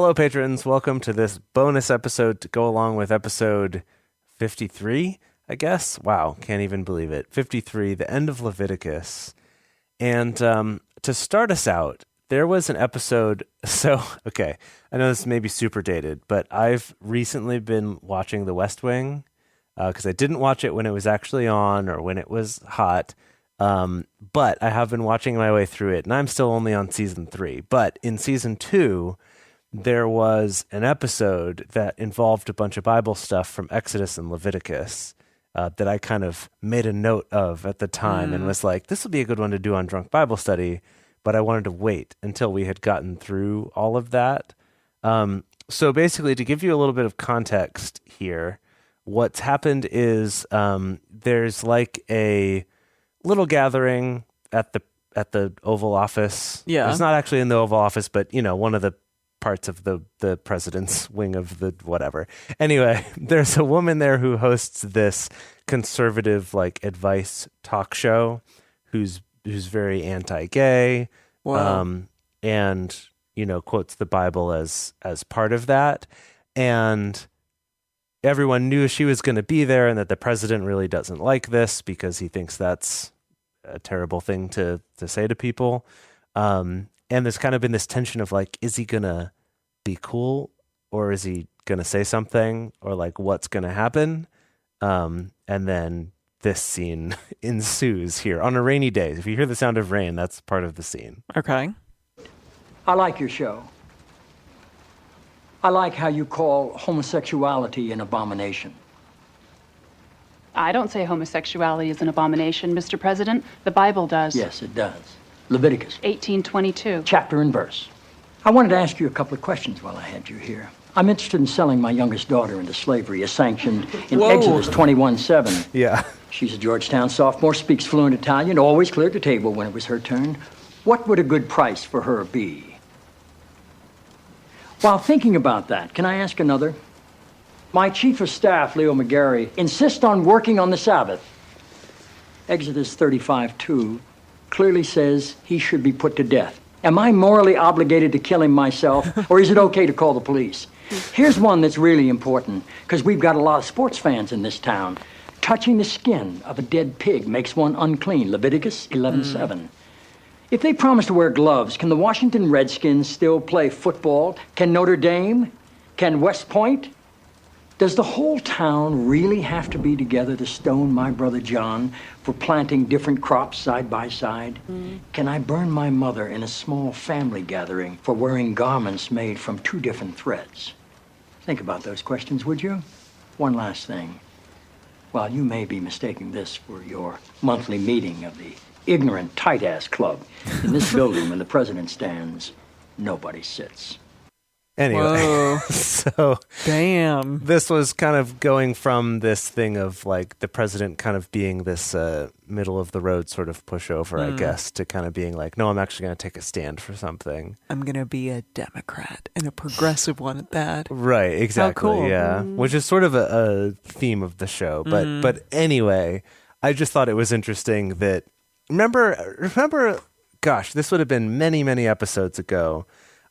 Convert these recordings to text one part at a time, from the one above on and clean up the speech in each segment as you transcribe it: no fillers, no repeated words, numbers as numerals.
Hello, patrons. Welcome to this bonus episode to go along with episode 53, I guess. Wow, can't even believe it. 53, the end of Leviticus. And to start us out, there was an episode. So, okay, I know this may be super dated, but I've recently been watching The West Wing because I didn't watch it when it was actually on or when it was hot. But I have been watching my way through it, and I'm still only on season 3. But in season 2, there was an episode that involved a bunch of Bible stuff from Exodus and Leviticus that I kind of made a note of at the time and was like, this will be a good one to do on Drunk Bible Study, but I wanted to wait until we had gotten through all of that. So basically, to give you a little bit of context here, what's happened is there's like a little gathering at the Oval Office. Yeah. It's not actually in the Oval Office, but, you know, one of the parts of the president's wing of the whatever. Anyway, there's a woman there who hosts this conservative like advice talk show who's very anti-gay. Wow. And, you know, quotes the Bible as part of that. And everyone knew she was going to be there and that the president really doesn't like this because he thinks that's a terrible thing to say to people. And there's kind of been this tension of like, is he going to be cool or is he going to say something or like what's going to happen? And then this scene ensues here on a rainy day. If you hear the sound of rain, that's part of the scene. Okay. I like your show. I like how you call homosexuality an abomination. I don't say homosexuality is an abomination, Mr. President. The Bible does. Yes, it does. Leviticus 18:22. chapter and verse. I wanted to ask you a couple of questions while I had you here. I'm interested in selling my youngest daughter into slavery as sanctioned in Whoa. Exodus 21:7. Yeah. She's a Georgetown sophomore, speaks fluent Italian, always cleared the table when it was her turn. What would a good price for her be? While thinking about that, can I ask another? My chief of staff, Leo McGarry, insists on working on the Sabbath. Exodus 35:2 clearly says he should be put to death. Am I morally obligated to kill him myself, or is it okay to call the police? Here's one that's really important, because we've got a lot of sports fans in this town. Touching the skin of a dead pig makes one unclean, Leviticus 11:7. If they promise to wear gloves, can the Washington Redskins still play football? Can Notre Dame? Can West Point? Does the whole town really have to be together to stone my brother John for planting different crops side by side? Can I burn my mother in a small family gathering for wearing garments made from 2 different threads? Think about those questions, would you? One last thing. While you may be mistaking this for your monthly meeting of the ignorant tight-ass club, in this building when the president stands, nobody sits. Anyway, Whoa. so Damn. this was kind of going from this thing of like the president kind of being this middle of the road sort of pushover, I guess, to kind of being like, no, I'm actually going to take a stand for something. I'm going to be a Democrat and a progressive one at that. Right, exactly. cool. Yeah, which is sort of a theme of the show. But anyway, I just thought it was interesting that remember, gosh, this would have been many, many episodes ago.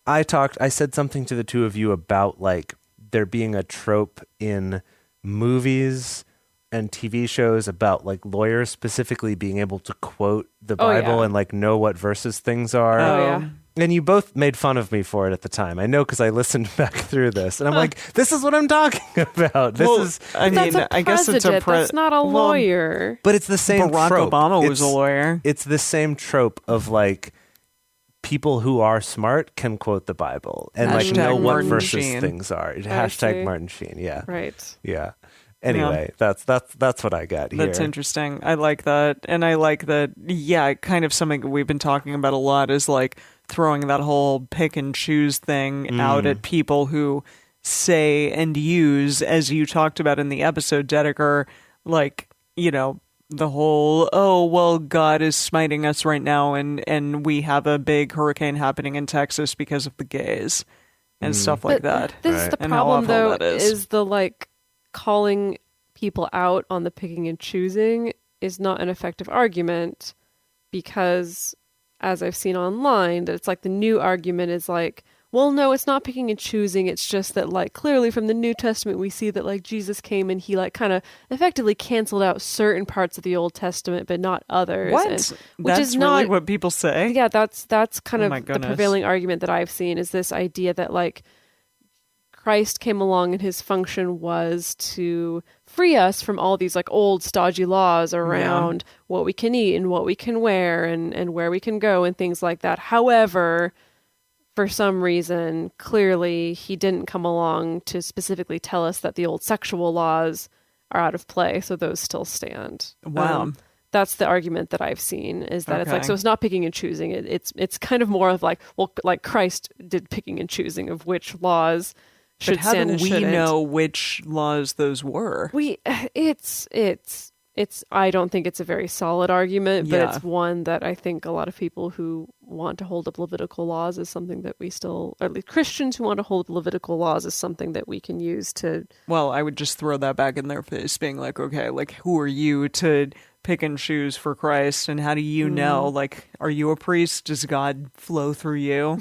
I said something to the two of you about like there being a trope in movies and TV shows about like lawyers specifically being able to quote the Bible and like know what verses things are. Oh, yeah. And you both made fun of me for it at the time. I know because I listened back through this, and I'm like, "This is what I'm talking about. This Well, is." I mean, That's a I guess it's a president. That's not a lawyer. But it's the same Barack trope. Obama was a It's- lawyer. It's the same trope of like people who are smart can quote the Bible and like Hashtag know what Martin verses Sheen. things are. I Hashtag see. Martin Sheen. Yeah, Right. yeah. Anyway, that's what I got here. That's interesting. I like that. And I like that, yeah, kind of something we've been talking about a lot is like throwing that whole pick and choose thing out at people who say and use, as you talked about in the episode, Dedeker, like, you know, the whole, oh, well, God is smiting us right now and we have a big hurricane happening in Texas because of the gays and stuff like that. This is Right. the And how problem, awful though, that is. is the like calling people out on the picking and choosing is not an effective argument because, as I've seen online, that it's like the new argument is like, well, no, it's not picking and choosing. It's just that, like, clearly from the New Testament, we see that, like, Jesus came and he, like, kind of effectively canceled out certain parts of the Old Testament, but not others. What? Which That's is not really what people say? Yeah, that's kind Oh of my the goodness. prevailing argument that I've seen is this idea that, like, Christ came along and his function was to free us from all these, like, old stodgy laws around what we can eat and what we can wear and where we can go and things like that. However, for some reason, clearly he didn't come along to specifically tell us that the old sexual laws are out of play, so those still stand. Wow. That's the argument that I've seen, is that it's like, Okay. so it's not picking and choosing. It's kind of more of like, well, like Christ did picking and choosing of which laws should But how stand do and we shouldn't. know which laws those were? It's I don't think it's a very solid argument, but Yeah. it's one that I think a lot of people who want to hold up Levitical laws is something that we still, or at least Christians who want to hold up Levitical laws is something that we can use to. Well, I would just throw that back in their face, being like, okay, like, who are you to pick and choose for Christ? And how do you know? Like, are you a priest? Does God flow through you?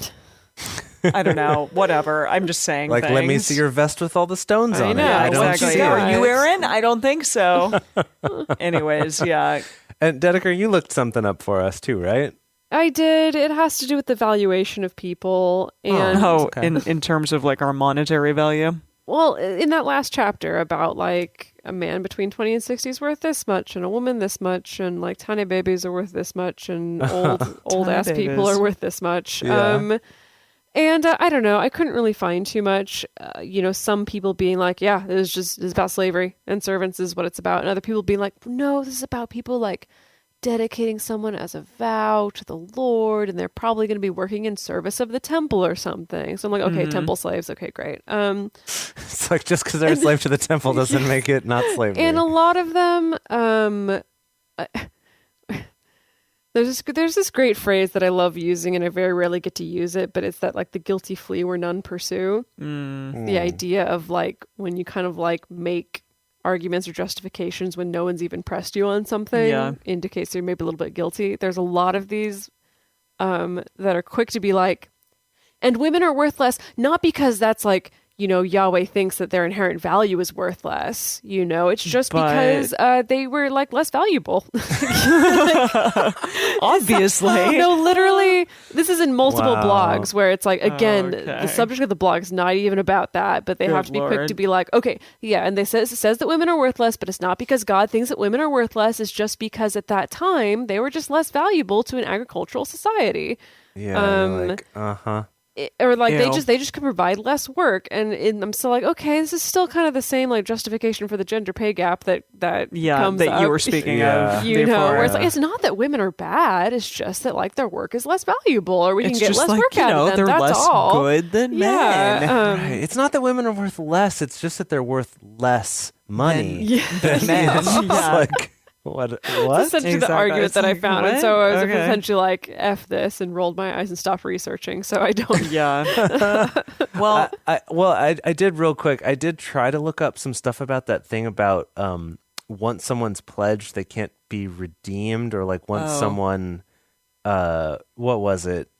I don't know. Whatever. I'm just saying Like, let me things. see your vest with all the stones I on know, it. I don't exactly. see Are it. you Aaron? I don't think so. Anyways, yeah. And Dedeker, you looked something up for us too, right? I did. It has to do with the valuation of people, and okay. in terms of like our monetary value. well, in that last chapter about like a man between 20 and 60 is worth this much, and a woman this much, and like tiny babies are worth this much, and old ass people babies. are worth this much. Yeah. And I don't know. I couldn't really find too much. Some people being like, "Yeah, it's about slavery and servants is what it's about," and other people being like, "No, this is about people like dedicating someone as a vow to the Lord, and they're probably going to be working in service of the temple or something." So I'm like, okay, temple slaves. Okay, great. It's like just because they're a slave to the temple doesn't make it not slavery. And a lot of them, there's this great phrase that I love using, and I very rarely get to use it, but it's that like the guilty flee where none pursue. The idea of like when you kind of like make arguments or justifications when no one's even pressed you on something indicates you're maybe a little bit guilty. There's a lot of these that are quick to be like, and women are worth less, not because that's like, Yahweh thinks that their inherent value is worth less. It's just because they were like less valuable. Obviously. No, literally, this is in multiple Wow. blogs where it's like, again, Okay. the subject of the blog is not even about that, but they Good have to be quick Lord. to be like, okay, yeah, and it says that women are worthless, but it's not because God thinks that women are worthless. It's just because at that time they were just less valuable to an agricultural society. yeah, you're like, uh-huh. Or like Ew. they just can provide less work, and I'm still like, okay, this is still kind of the same like justification for the gender pay gap that comes that up. you were speaking Yeah. of. Where it's Yeah. like, it's not that women are bad, it's just that like their work is less valuable, or we It's can get just less like, work out of them. they're That's less all. good than men. Yeah, Right. It's not that women are worth less. It's just that they're worth less money. Than men. It's Yeah. like, what? That's essentially the Exactly. argument It's that I like, found, and what? so I was Okay. essentially like, "F this," and rolled my eyes and stopped researching. So I don't. Yeah. Well, I did real quick. I did try to look up some stuff about that thing about once someone's pledged, they can't be redeemed, or like once Oh. someone, what was it?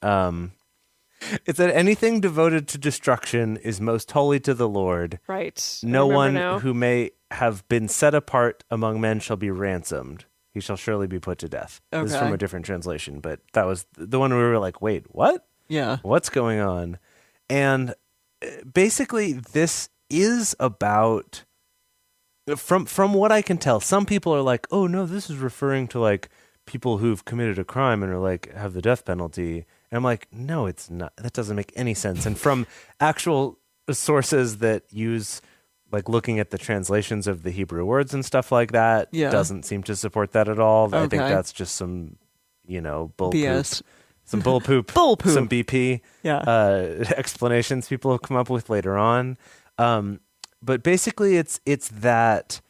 It said anything devoted to destruction is most holy to the Lord. Right. I No remember one now. who may have been set apart among men shall be ransomed. He shall surely be put to death. This is Okay. from a different translation, but that was the one where we were like, wait, what? yeah. What's going on? And basically, this is about, from what I can tell, some people are like, oh no, this is referring to like people who've committed a crime and are like have the death penalty. And I'm like, no, it's not. That doesn't make any sense. And from actual sources that use like looking at the translations of the Hebrew words and stuff like that, Yeah. doesn't seem to support that at all. I think Okay. that's just some, bull BS. poop. Some bull poop. Bull poop. Some BP Yeah. explanations people have come up with later on. But basically it's that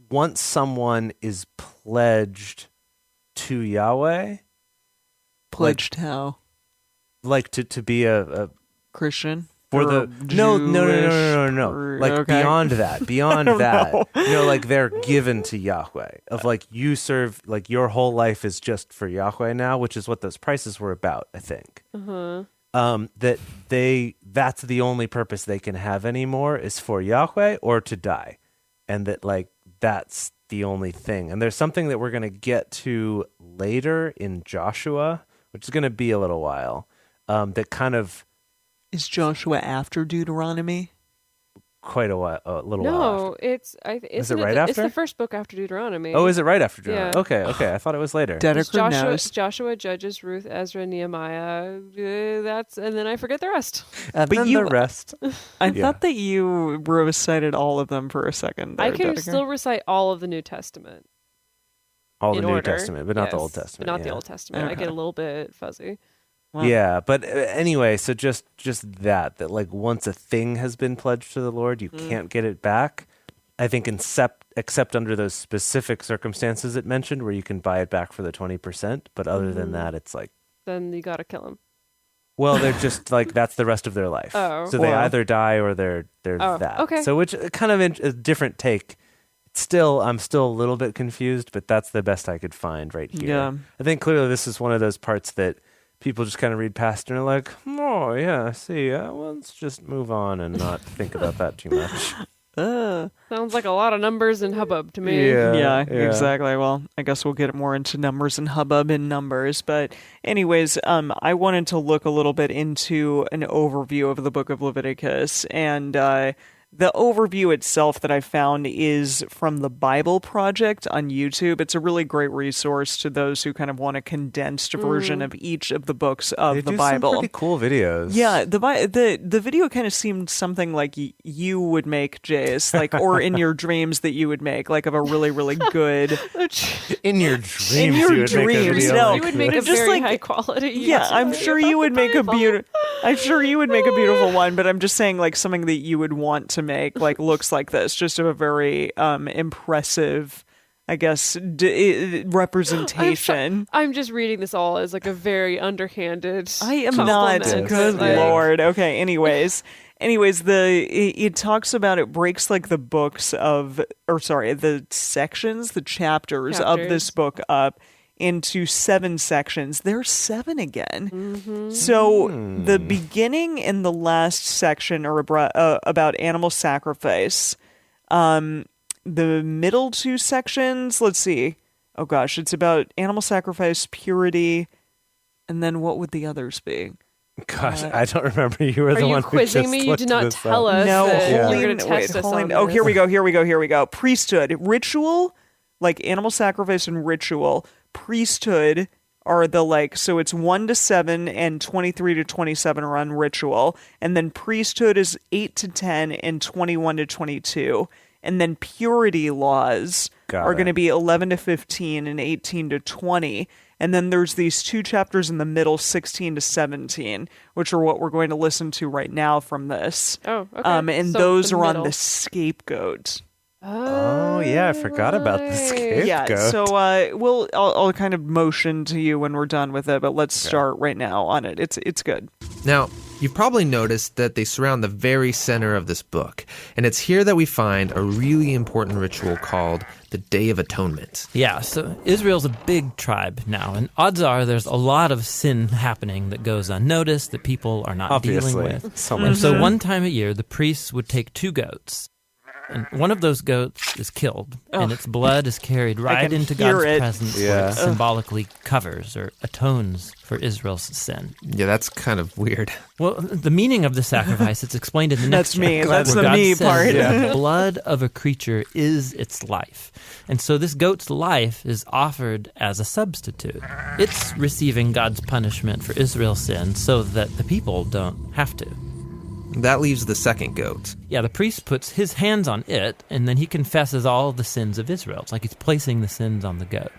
once someone is pledged to Yahweh, Pledged how? like to be a Christian? for Or the no Jewish or- like okay. beyond that like they're given to Yahweh, of like you serve, like your whole life is just for Yahweh now, which is what those prices were about, I think. that's the only purpose they can have anymore is for Yahweh or to die, and that like that's the only thing. And there's something that we're going to get to later in Joshua, which is going to be a little while, that kind of Is Joshua after Deuteronomy? quite a little while No, after. it's Is it right It's after? the first book after Deuteronomy. Oh, is it right after Deuteronomy? Yeah. Okay. I thought it was later. It's Dedeker knows. Joshua, Judges, Ruth, Ezra, Nehemiah. And then I forget the rest. And But then you- the rest. I Yeah. thought that you recited all of them for a second. I there, can Dedeker. still recite all of the New Testament. All the in New order. Testament, but not the Yes, Old Testament. But not the yeah. Old Testament. I Okay. get a little bit fuzzy. Wow. Yeah, but anyway, so just that like once a thing has been pledged to the Lord, you can't get it back. I think except under those specific circumstances it mentioned where you can buy it back for the 20%, but other than that it's like, Then you gotta kill him. well, they're just like that's the rest of their life. Oh. So they Wow. either die or they're Oh, that. okay. So which kind of a different take. I'm still a little bit confused, but that's the best I could find right here. Yeah. I think clearly this is one of those parts that people just kind of read past and are like, oh, yeah, I see. Well, let's just move on and not think about that too much. Sounds like a lot of numbers and hubbub to me. Yeah, exactly. Well, I guess we'll get more into numbers and hubbub in numbers. But anyways, I wanted to look a little bit into an overview of the book of Leviticus. And the overview itself that I found is from the Bible Project on YouTube. It's a really great resource to those who kind of want a condensed version of each of the books of They the do Bible. some pretty cool videos. Yeah, the video kind of seemed something like you would make, Jace, like, or in your dreams that you would make, like of a really, really good. In your dreams, In your you would make a dreams, video no. like You would make this. a Just very like- high quality. Yeah, YouTube I'm video sure about you would the make a Bible. beautiful. I'm sure you would make a beautiful one, but I'm just saying, like something that you would want to make, like looks like this, just a very impressive, I guess, representation. I'm just reading this all as like a very underhanded. I am not. compliment. Good Like, lord. Okay. Anyways, it talks about, it breaks like the books of, or sorry, the sections, the chapters of this Chapters. book up into 7 sections. There's 7 again. So the beginning and the last section are about animal sacrifice. The middle 2 sections, let's see. Oh gosh, it's about animal sacrifice, purity, and then what would the others be? Gosh, I don't remember. You were Are the you one who quizzing just me? You looked did not this tell up. us. No, that holy, you're going to test us on oh, this. here we go. Priesthood, ritual, like animal sacrifice and ritual. Priesthood are the so it's 1 to 7 and 23 to 27 are on ritual, and then priesthood is 8 to 10 and 21 to 22, and then purity laws Got are it. going to be 11 to 15 and 18 to 20. And then there's these 2 chapters in the middle, 16 to 17, which are what we're going to listen to right now from this. Oh, okay. And So those the are on middle. the scapegoat. Oh, yeah, I forgot about the scapegoat. Yeah, so I'll kind of motion to you when we're done with it, but let's start right now on it. It's good. Now, you've probably noticed that they surround the very center of this book, and it's here that we find a really important ritual called the Day of Atonement. Yeah, so Israel's a big tribe now, and odds are there's a lot of sin happening that goes unnoticed that people are not Obviously. dealing with. So And much so sin. one time a year, the priests would take 2 goats, and one of those goats is killed, and its blood is carried right can into hear God's it. presence where Yeah. it symbolically covers or atones for Israel's sin. Yeah, that's kind of weird. Well, the meaning of the sacrifice, it's explained in the next That's me. chapter, That's where the God me says part. that the blood of a creature is its life. And so this goat's life is offered as a substitute. It's receiving God's punishment for Israel's sin so that the people don't have to. That leaves the second goat. Yeah, the priest puts his hands on it, and then he confesses all of the sins of Israel. It's like he's placing the sins on the goat.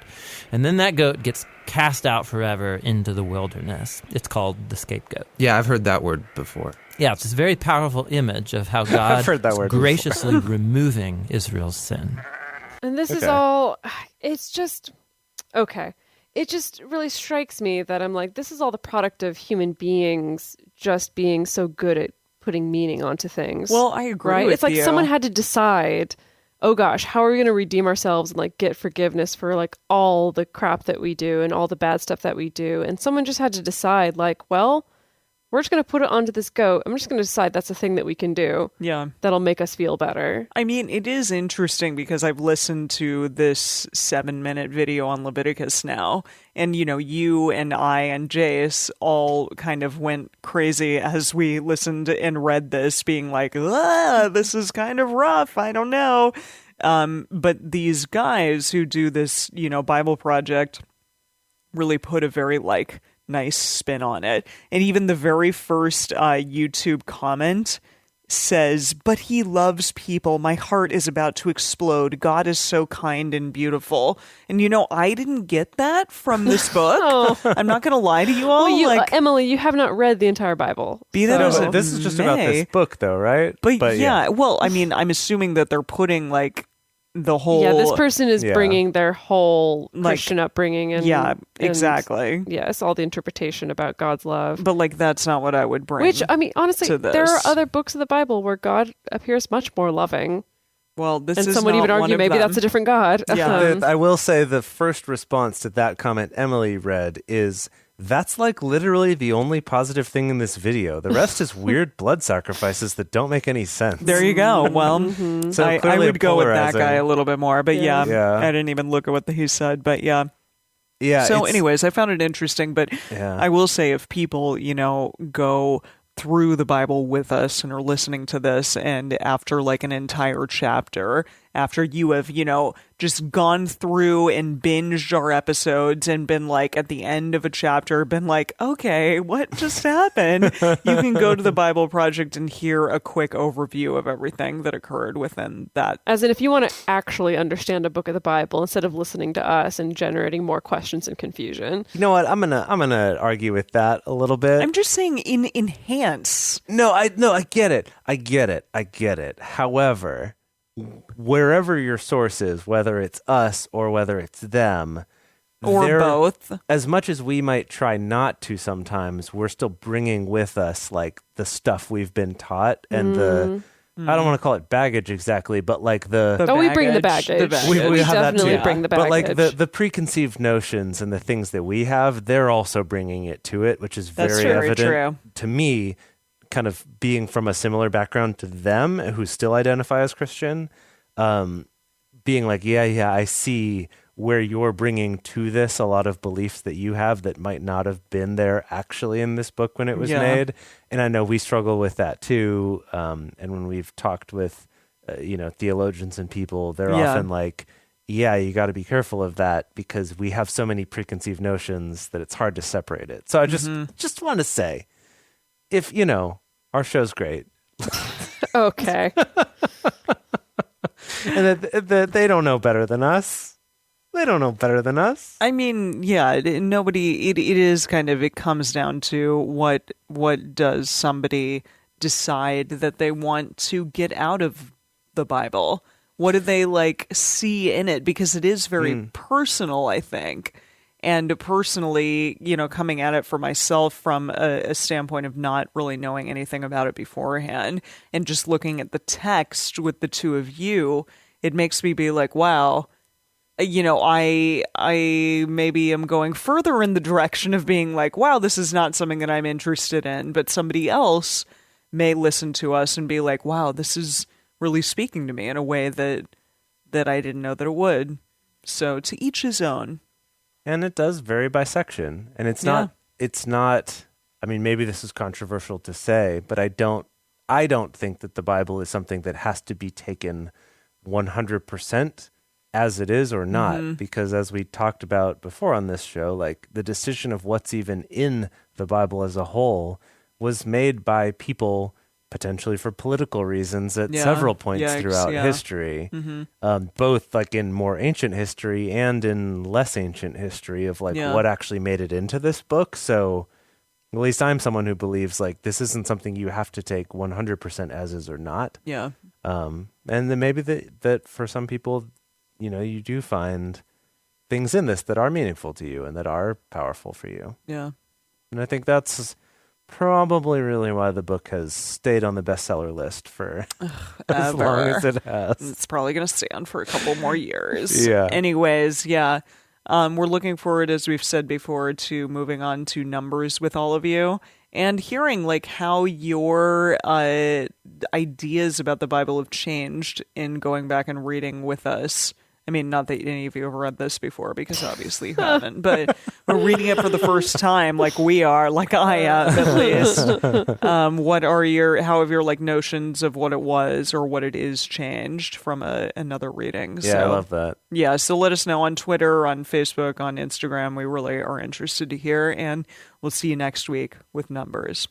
And then that goat gets cast out forever into the wilderness. It's called the scapegoat. Yeah, I've heard that word before. Yeah, it's this very powerful image of how God heard that is word before. graciously removing Israel's sin. And this is Okay. all, it's just, okay. It just really strikes me that I'm like, this is all the product of human beings just being so good at putting meaning onto things. Well, I agree right? with It's like you. someone had to decide, oh gosh, how are we going to redeem ourselves and like get forgiveness for like all the crap that we do and all the bad stuff that we do? And someone just had to decide like, well, we're just going to put it onto this goat. I'm just going to decide that's a thing that we can do. Yeah. That'll make us feel better. I mean, it is interesting because I've listened to this 7-minute video on Leviticus now, and you and I and Jace all kind of went crazy as we listened and read this, being like, this is kind of rough. I don't know. But these guys who do this, Bible project really put a very nice spin on it. And even the very first YouTube comment says, "But he loves people. My heart is about to explode. God is so kind and beautiful." And I didn't get that from this book. I'm not going to lie to you all. Well, Emily, you have not read the entire Bible. Be that as but this is just about this book, though, right? But yeah, well, I mean, I'm assuming that they're putting the whole. Yeah, this person is bringing their whole Christian upbringing and exactly. Yes, all the interpretation about God's love. But that's not what I would bring. Which, I mean, honestly, to this. there are other books of the Bible where God appears much more loving. Well, this and is some would not even one argue of maybe them. that's a different God. Yeah. I will say the first response to that comment Emily read is, that's literally the only positive thing in this video. The rest is weird blood sacrifices that don't make any sense. There you go. Well, So I clearly would go with that polarizing. guy a little bit more. But Yeah. I didn't even look at what he said. But yeah. Yeah. So it's- anyways, I found it interesting. But I will say if people, go through the Bible with us and are listening to this, and after an entire chapter, after you have, just gone through and binged our episodes and been at the end of a chapter, been okay, what just happened? You can go to the Bible Project and hear a quick overview of everything that occurred within that. As in, if you want to actually understand a book of the Bible instead of listening to us and generating more questions and confusion. You know what? I'm gonna argue with that a little bit. I'm just saying enhance. No, I get it. I get it. However, wherever your source is, whether it's us or whether it's them, or both, as much as we might try not to sometimes, we're still bringing with us the stuff we've been taught and the I don't want to call it baggage exactly, but we bring the baggage. We We have that definitely too. bring the baggage. But the preconceived notions and the things that we have, they're also bringing it to it, which is That's very very evident true. to me, kind of being from a similar background to them who still identify as Christian, being I see where you're bringing to this a lot of beliefs that you have that might not have been there actually in this book when it was made. And I know we struggle with that too. And when we've talked with, theologians and people, they're often you got to be careful of that because we have so many preconceived notions that it's hard to separate it. So I just want to say, if, our show's great. Okay. And that they don't know better than us. They don't know better than us. I mean, nobody. It is kind of. It comes down to what does somebody decide that they want to get out of the Bible? What do they see in it? Because it is very personal, I think. And personally, coming at it for myself from a standpoint of not really knowing anything about it beforehand and just looking at the text with the two of you, it makes me be wow, I maybe am going further in the direction of being wow, this is not something that I'm interested in, but somebody else may listen to us and be wow, this is really speaking to me in a way that I didn't know that it would. So to each his own. And it does vary by section. And it's not, I mean, maybe this is controversial to say, but I don't think that the Bible is something that has to be taken 100% as it is or not. Because as we talked about before on this show, the decision of what's even in the Bible as a whole was made by people potentially for political reasons at several points throughout history, both in more ancient history and in less ancient history of what actually made it into this book. So at least I'm someone who believes this isn't something you have to take 100% as is or not. Yeah. And then maybe that for some people, you do find things in this that are meaningful to you and that are powerful for you. Yeah. And I think that's probably really why the book has stayed on the bestseller list for as long as it has. It's probably going to stand for a couple more years. Yeah. Anyways, we're looking forward, as we've said before, to moving on to Numbers with all of you. and hearing like how your ideas about the Bible have changed in going back and reading with us. I mean, not that any of you have read this before, because obviously you haven't, but we're reading it for the first time, like we are, like I am at least. How have your like notions of what it was or what it is changed from another reading? Yeah, I love that. Yeah, so let us know on Twitter, on Facebook, on Instagram. We really are interested to hear, and we'll see you next week with Numbers.